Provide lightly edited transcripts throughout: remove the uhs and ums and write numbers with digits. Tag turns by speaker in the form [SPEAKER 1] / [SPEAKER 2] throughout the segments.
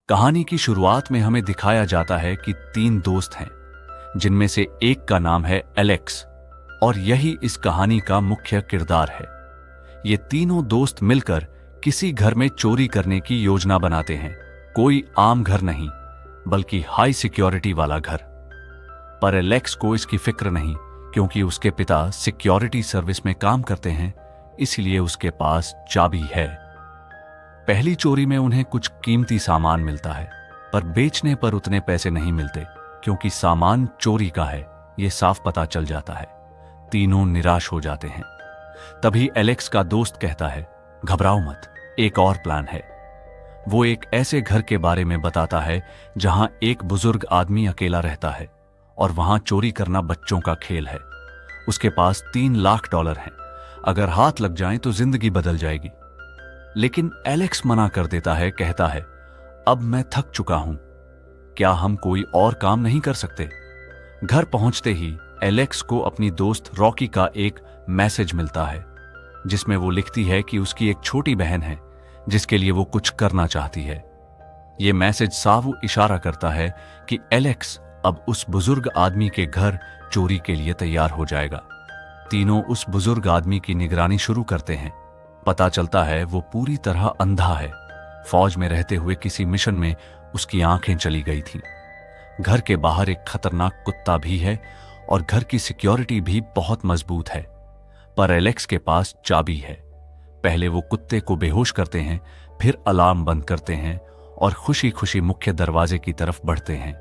[SPEAKER 1] कहानी की शुरुआत में हमें दिखाया जाता है कि तीन दोस्त हैं, जिनमें से एक का नाम है एलेक्स, और यही इस कहानी का मुख्य किरदार है। ये तीनों दोस्त मिलकर किसी घर में चोरी करने की योजना बनाते हैं। कोई आम घर नहीं, बल्कि हाई सिक्योरिटी वाला घर। पर एलेक्स को इसकी फिक्र नहीं, क्योंकि उसके पिता सिक्योरिटी सर्विस में काम करते हैं, इसलिए उसके पास चाबी है। पहली चोरी में उन्हें कुछ कीमती सामान मिलता है, पर बेचने पर उतने पैसे नहीं मिलते, क्योंकि सामान चोरी का है, ये साफ पता चल जाता है। तीनों निराश हो जाते हैं। तभी एलेक्स का दोस्त कहता है, घबराओ मत, एक और प्लान है। वो एक ऐसे घर के बारे में बताता है जहां एक बुजुर्ग आदमी अकेला रहता है, और वहां चोरी करना बच्चों का खेल है। उसके पास $3 लाख हैं। अगर हाथ लग जाएं तो जिंदगी बदल जाएगी। लेकिन एलेक्स मना कर देता है, कहता है, अब मैं थक चुका हूं, क्या हम कोई और काम नहीं कर सकते? घर पहुंचते ही एलेक्स को अपनी दोस्त रॉकी का एक मैसेज मिलता है, जिसमें वो लिखती है कि उसकी एक छोटी बहन है जिसके लिए वो कुछ करना चाहती है। ये मैसेज साफ इशारा करता है कि एलेक्स अब उस बुजुर्ग आदमी के घर चोरी के लिए तैयार हो जाएगा। तीनों उस बुजुर्ग आदमी की निगरानी शुरू करते हैं। पता चलता है वो पूरी तरह अंधा है। फौज में रहते हुए किसी मिशन में उसकी आंखें चली गई थीं। घर के बाहर एक खतरनाक कुत्ता भी है, और घर की सिक्योरिटी भी बहुत मजबूत है। पर एलेक्स के पास चाबी है। पहले वो कुत्ते को बेहोश करते हैं, फिर अलार्म बंद करते हैं और खुशी खुशी मुख्य दरवाजे की तरफ बढ़ते हैं।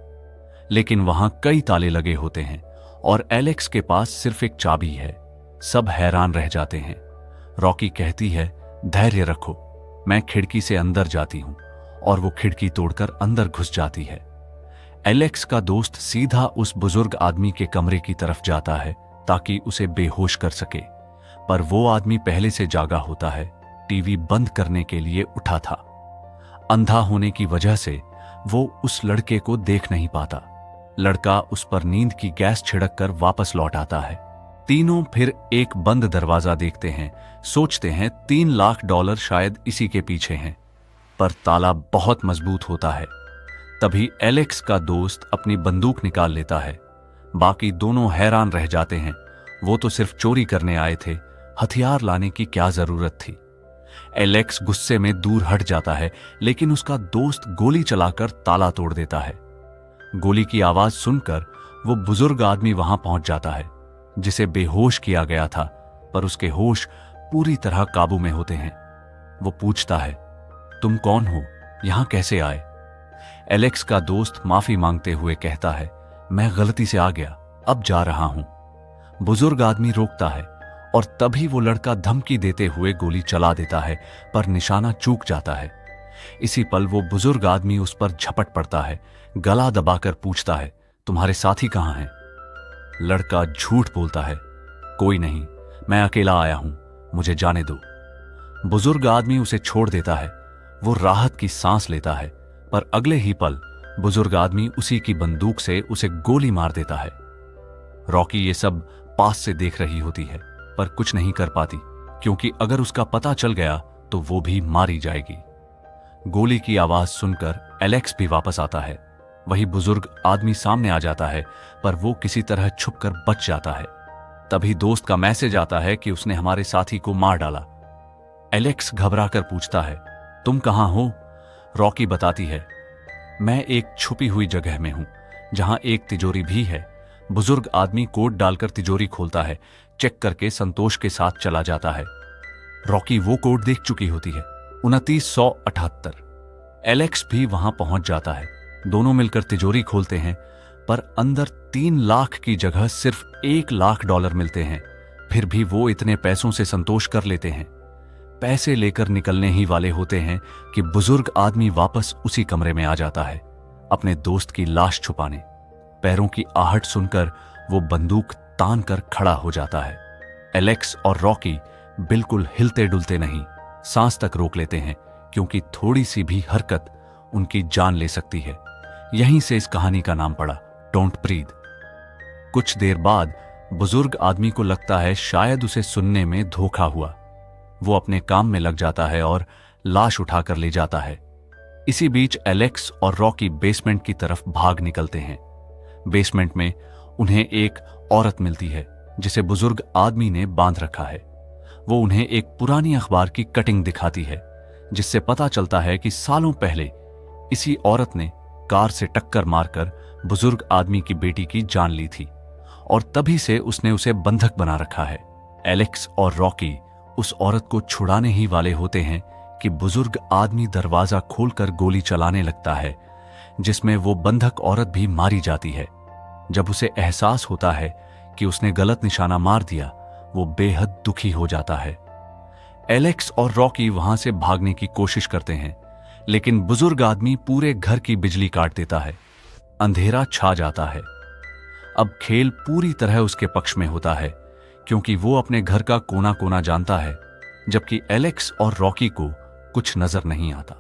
[SPEAKER 1] लेकिन वहां कई ताले लगे होते हैं और एलेक्स के पास सिर्फ एक चाबी है। सब हैरान रह जाते हैं। रॉकी कहती है, धैर्य रखो, मैं खिड़की से अंदर जाती हूं, और वो खिड़की तोड़कर अंदर घुस जाती है। एलेक्स का दोस्त सीधा उस बुजुर्ग आदमी के कमरे की तरफ जाता है ताकि उसे बेहोश कर सके, पर वो आदमी पहले से जागा होता है। टीवी बंद करने के लिए उठा था। अंधा होने की वजह से वो उस लड़के को देख नहीं पाता। लड़का उस पर नींद की गैस छिड़क कर वापस लौट आता है। तीनों फिर एक बंद दरवाजा देखते हैं, सोचते हैं $3 लाख शायद इसी के पीछे हैं, पर ताला बहुत मजबूत होता है। तभी एलेक्स का दोस्त अपनी बंदूक निकाल लेता है। बाकी दोनों हैरान रह जाते हैं। वो तो सिर्फ चोरी करने आए थे, हथियार लाने की क्या जरूरत थी? एलेक्स गुस्से में दूर हट जाता है, लेकिन उसका दोस्त गोली चलाकर ताला तोड़ देता है। गोली की आवाज सुनकर वो बुजुर्ग आदमी वहां पहुंच जाता है, जिसे बेहोश किया गया था, पर उसके होश पूरी तरह काबू में होते हैं। वो पूछता है, तुम कौन हो, यहां कैसे आए? एलेक्स का दोस्त माफी मांगते हुए कहता है, मैं गलती से आ गया, अब जा रहा हूं। बुजुर्ग आदमी रोकता है, और तभी वो लड़का धमकी देते हुए गोली चला देता है, पर निशाना चूक जाता है। इसी पल वो बुजुर्ग आदमी उस पर झपट पड़ता है, गला दबाकर पूछता है, तुम्हारे साथी कहां हैं? लड़का झूठ बोलता है, कोई नहीं, मैं अकेला आया हूं, मुझे जाने दो। बुजुर्ग आदमी उसे छोड़ देता है। वो राहत की सांस लेता है, पर अगले ही पल बुजुर्ग आदमी उसी की बंदूक से उसे गोली मार देता है। रॉकी ये सब पास से देख रही होती है, पर कुछ नहीं कर पाती, क्योंकि अगर उसका पता चल गया तो वो भी मारी जाएगी। गोली की आवाज सुनकर एलेक्स भी वापस आता है। वही बुजुर्ग आदमी सामने आ जाता है, पर वो किसी तरह छुपकर बच जाता है। तभी दोस्त का मैसेज आता है कि उसने हमारे साथी को मार डाला। एलेक्स घबराकर पूछता है, तुम कहां हो? रॉकी बताती है, मैं एक छुपी हुई जगह में हूं, जहां एक तिजोरी भी है। बुजुर्ग आदमी कोड डालकर तिजोरी खोलता है, चेक करके संतोष के साथ चला जाता है। रॉकी वो कोड देख चुकी होती है, 2978। एलेक्स भी वहां पहुंच जाता है। दोनों मिलकर तिजोरी खोलते हैं, पर अंदर 3 लाख की जगह सिर्फ $1 लाख मिलते हैं। फिर भी वो इतने पैसों से संतोष कर लेते हैं। पैसे लेकर निकलने ही वाले होते हैं कि बुजुर्ग आदमी वापस उसी कमरे में आ जाता है, अपने दोस्त की लाश छुपाने। पैरों की आहट सुनकर वो बंदूक तान कर खड़ा हो जाता है। एलेक्स और रॉकी बिल्कुल हिलते डुलते नहीं, सांस तक रोक लेते हैं, क्योंकि थोड़ी सी भी हरकत उनकी जान ले सकती है। यहीं से इस कहानी का नाम पड़ा, डोंट ब्रीथ। कुछ देर बाद बुजुर्ग आदमी को लगता है शायद उसे सुनने में धोखा हुआ। वो अपने काम में लग जाता है और लाश उठाकर ले जाता है। इसी बीच एलेक्स और रॉकी बेसमेंट की तरफ भाग निकलते हैं। बेसमेंट में उन्हें एक औरत मिलती है जिसे बुजुर्ग आदमी ने बांध रखा है। वो उन्हें एक पुरानी अखबार की कटिंग दिखाती है जिससे पता चलता है कि सालों पहले इसी औरत ने कार से टक्कर मारकर बुजुर्ग आदमी की बेटी की जान ली थी और तभी से उसने उसे बंधक बना रखा है। एलेक्स और रॉकी उस औरत को छुड़ाने ही वाले होते हैं कि बुजुर्ग आदमी दरवाजा खोलकर गोली चलाने लगता है जिसमें वो बंधक औरत भी मारी जाती है। जब उसे एहसास होता है कि उसने गलत निशाना मार दिया, वो बेहद दुखी हो जाता है। एलेक्स और रॉकी वहां से भागने की कोशिश करते हैं, लेकिन बुजुर्ग आदमी पूरे घर की बिजली काट देता है। अंधेरा छा जाता है। अब खेल पूरी तरह उसके पक्ष में होता है क्योंकि वो अपने घर का कोना कोना जानता है, जबकि एलेक्स और रॉकी को कुछ नजर नहीं आता।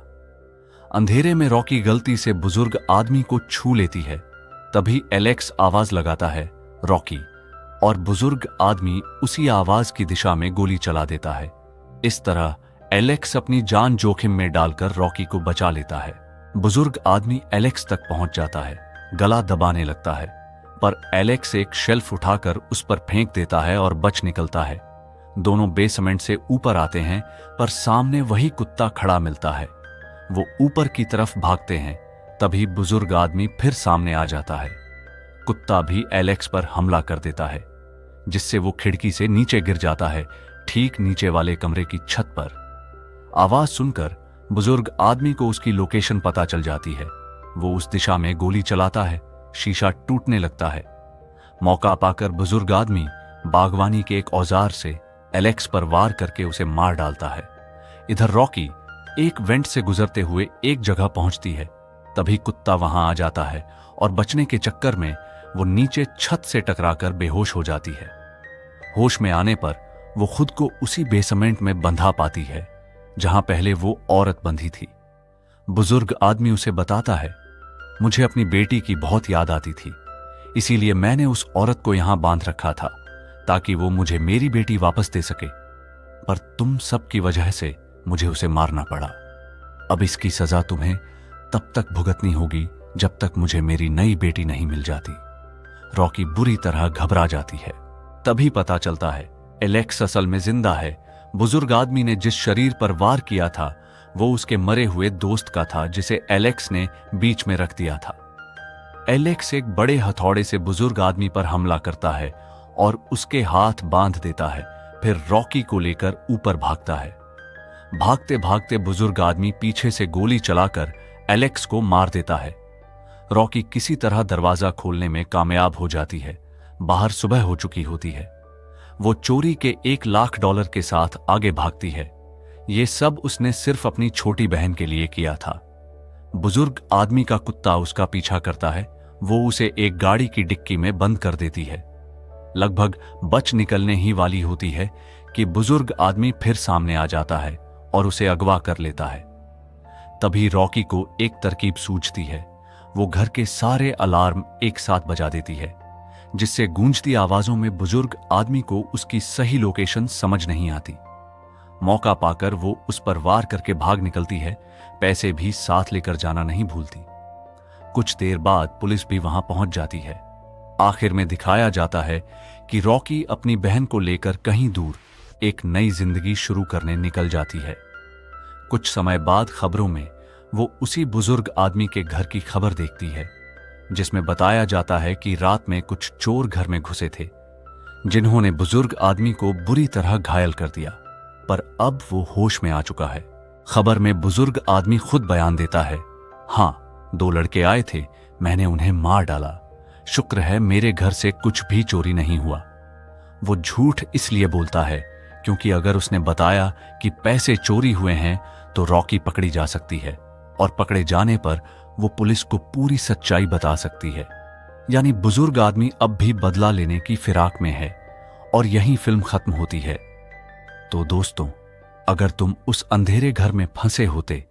[SPEAKER 1] अंधेरे में रॉकी गलती से बुजुर्ग आदमी को छू लेती है। तभी एलेक्स आवाज लगाता है, रॉकी, और बुजुर्ग आदमी उसी आवाज की दिशा में गोली चला देता है। इस तरह एलेक्स अपनी जान जोखिम में डालकर रॉकी को बचा लेता है। बुजुर्ग आदमी एलेक्स तक पहुंच जाता है, गला दबाने लगता है, पर एलेक्स एक शेल्फ उठाकर उस पर फेंक देता है और बच निकलता है। दोनों बेसमेंट से ऊपर आते हैं, पर सामने वही कुत्ता खड़ा मिलता है। वो ऊपर की तरफ भागते हैं, तभी बुजुर्ग आदमी फिर सामने आ जाता है। कुत्ता भी एलेक्स पर हमला कर देता है, जिससे वो खिड़की से नीचे गिर जाता है, ठीक नीचे वाले कमरे की छत पर। आवाज सुनकर बुजुर्ग आदमी को उसकी लोकेशन पता चल जाती है। वो उस दिशा में गोली चलाता है, शीशा टूटने लगता है। मौका पाकर बुजुर्ग आदमी बागवानी के एक औजार से एलेक्स पर वार करके उसे मार डालता है। इधर रॉकी एक वेंट से गुजरते हुए एक जगह पहुंचती है। तभी कुत्ता वहां आ जाता है और बचने के चक्कर में वो नीचे छत से टकराकर बेहोश हो जाती है। होश में आने पर वो खुद को उसी बेसमेंट में बंधा पाती है जहां पहले वो औरत बंधी थी। बुजुर्ग आदमी उसे बताता है, मुझे अपनी बेटी की बहुत याद आती थी, इसीलिए मैंने उस औरत को यहां बांध रखा था ताकि वो मुझे मेरी बेटी वापस दे सके, पर तुम सब की वजह से मुझे उसे मारना पड़ा। अब इसकी सजा तुम्हें तब तक भुगतनी होगी जब तक मुझे मेरी नई बेटी नहीं मिल जाती। रॉकी बुरी तरह घबरा जाती है। तभी पता चलता है एलेक्स असल में जिंदा है। बुजुर्ग आदमी ने जिस शरीर पर वार किया था वो उसके मरे हुए दोस्त का था, जिसे एलेक्स ने बीच में रख दिया था। एलेक्स एक बड़े हथौड़े से बुजुर्ग आदमी पर हमला करता है और उसके हाथ बांध देता है। फिर रॉकी को लेकर ऊपर भागता है। भागते भागते बुजुर्ग आदमी पीछे से गोली चलाकर एलेक्स को मार देता है। रॉकी किसी तरह दरवाजा खोलने में कामयाब हो जाती है। बाहर सुबह हो चुकी होती है। वो चोरी के $1 लाख के साथ आगे भागती है। ये सब उसने सिर्फ अपनी छोटी बहन के लिए किया था। बुजुर्ग आदमी का कुत्ता उसका पीछा करता है। वो उसे एक गाड़ी की डिक्की में बंद कर देती है। लगभग बच निकलने ही वाली होती है कि बुजुर्ग आदमी फिर सामने आ जाता है और उसे अगवा कर लेता है। तभी रॉकी को एक तरकीब सूझती है। वो घर के सारे अलार्म एक साथ बजा देती है, जिससे गूंजती आवाजों में बुजुर्ग आदमी को उसकी सही लोकेशन समझ नहीं आती। मौका पाकर वो उस पर वार करके भाग निकलती है। पैसे भी साथ लेकर जाना नहीं भूलती। कुछ देर बाद पुलिस भी वहां पहुंच जाती है। आखिर में दिखाया जाता है कि रॉकी अपनी बहन को लेकर कहीं दूर एक नई जिंदगी शुरू करने निकल जाती है। कुछ समय बाद खबरों में वो उसी बुजुर्ग आदमी के घर की खबर देखती है, जिसमें बताया जाता है कि रात में कुछ चोर घर में घुसे थे, जिन्होंने बुजुर्ग आदमी को बुरी तरह घायल कर दिया, पर अब वो होश में आ चुका है। खबर में बुजुर्ग आदमी खुद बयान देता है, हाँ, 2 लड़के आए थे, मैंने उन्हें मार डाला। शुक्र है मेरे घर से कुछ भी चोरी नहीं हुआ। वो झूठ इसलिए बोलता है क्योंकि अगर उसने बताया कि पैसे चोरी हुए हैं तो रॉकी पकड़ी जा सकती है, और पकड़े जाने पर वो पुलिस को पूरी सच्चाई बता सकती है। यानी बुजुर्ग आदमी अब भी बदला लेने की फिराक में है, और यहीं फिल्म खत्म होती है। तो दोस्तों, अगर तुम उस अंधेरे घर में फंसे होते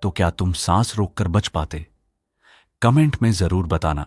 [SPEAKER 1] तो क्या तुम सांस रोककर बच पाते? कमेंट में जरूर बताना।